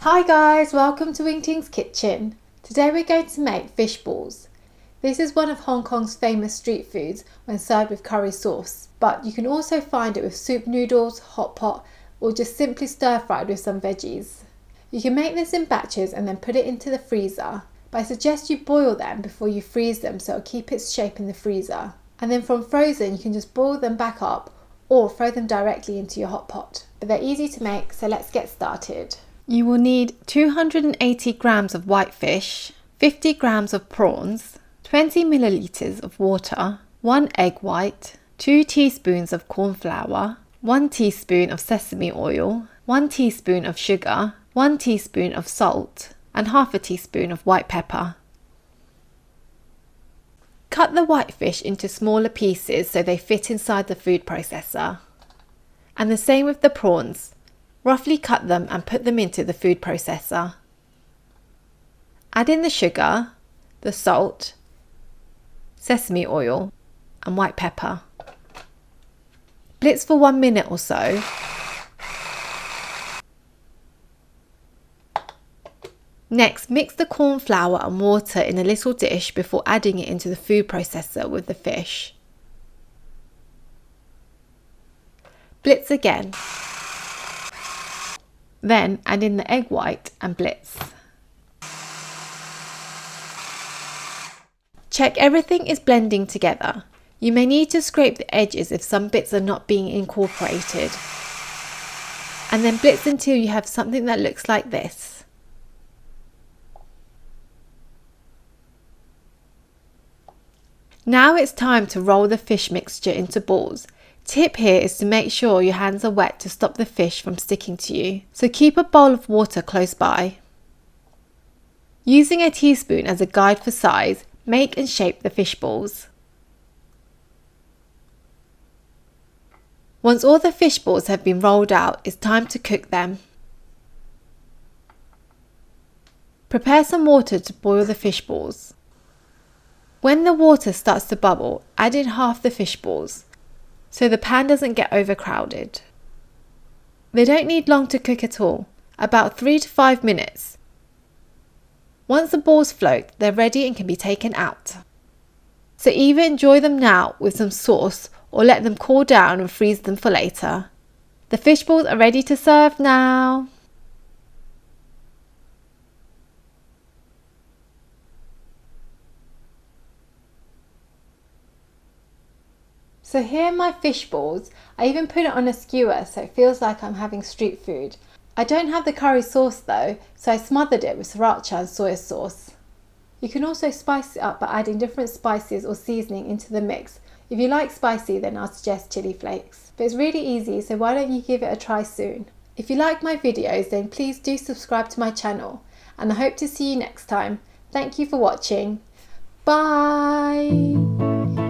Hi guys, welcome to Wing Ting's kitchen. Today we're going to make fish balls. This is one of Hong Kong's famous street foods when served with curry sauce, but you can also find it with soup noodles, hot pot, or just simply stir fried with some veggies. You can make this in batches and then put it into the freezer, but I suggest you boil them before you freeze them so it'll keep its shape in the freezer. And then from frozen you can just boil them back up or throw them directly into your hot pot. But they're easy to make, so let's get started. You will need 280 grams of white fish, 50 grams of prawns, 20 milliliters of water, 1 egg white, 2 teaspoons of corn flour, 1 teaspoon of sesame oil, 1 teaspoon of sugar, 1 teaspoon of salt, and half a teaspoon of white pepper. Cut the white fish into smaller pieces so they fit inside the food processor. And the same with the prawns. Roughly cut them and put them into the food processor. Add in the sugar, the salt, sesame oil and white pepper. Blitz for 1 minute or so. Next, mix the corn flour and water in a little dish before adding it into the food processor with the fish. Blitz again. Then add in the egg white and blitz. Check everything is blending together. You may need to scrape the edges if some bits are not being incorporated. And then blitz until you have something that looks like this. Now it's time to roll the fish mixture into balls. Tip here is to make sure your hands are wet to stop the fish from sticking to you, so keep a bowl of water close by. Using a teaspoon as a guide for size, make and shape the fish balls. Once all the fish balls have been rolled out, it's time to cook them. Prepare some water to boil the fish balls. When the water starts to bubble, add in half the fish balls, so the pan doesn't get overcrowded. They don't need long to cook at all, about 3 to 5 minutes. Once the balls float, they're ready and can be taken out. So either enjoy them now with some sauce or let them cool down and freeze them for later. The fish balls are ready to serve now. So here are my fish balls. I even put it on a skewer so it feels like I'm having street food. I don't have the curry sauce though, so I smothered it with sriracha and soy sauce. You can also spice it up by adding different spices or seasoning into the mix. If you like spicy, then I'll suggest chilli flakes. But it's really easy, so why don't you give it a try soon? If you like my videos, then please do subscribe to my channel, and I hope to see you next time. Thank you for watching. Bye!